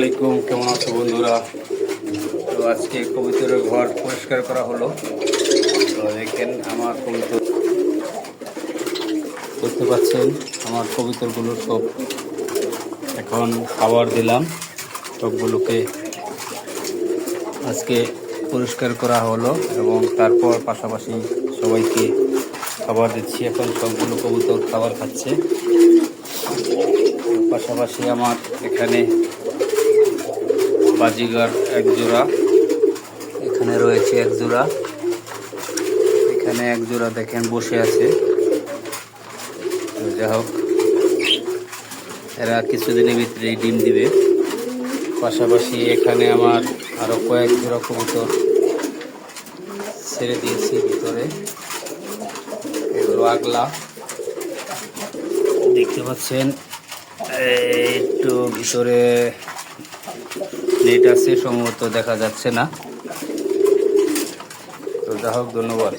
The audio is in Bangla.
আসসালামাইকুম, কেমন আছো বন্ধুরা? তো আজকে কবুতরের ঘর পরিষ্কার করা হলো। তো দেখেন আমার কবুতর, দেখতে পাচ্ছেন আমার কবুতরগুলো সব এখন খাবার দিলাম। সবগুলোকে আজকে পরিষ্কার করা হলো এবং তারপর পাশাপাশি সবাইকে খাবার দিচ্ছি। এখন সবগুলো কবুতর খাবার খাচ্ছে। পাশাপাশি আমার এখানে বাজিগার এক জোড়া, এখানে রয়েছে এক জোড়া, এখানে এক জোড়া দেখেন বসে আছে। যাই হোক, এরা কিছুদিনের ভিতরেই ডিম দিবে। পাশাপাশি এখানে আমার আরো কয়েক জোড়া কবুতর ছেড়ে দিয়েছি ভিতরে। এগুলো আগলা, দেখতে পাচ্ছেন। একটু ভিতরে নেট আছে, সম্ভবত দেখা যাচ্ছে না। তো যাই হোক, ধন্যবাদ।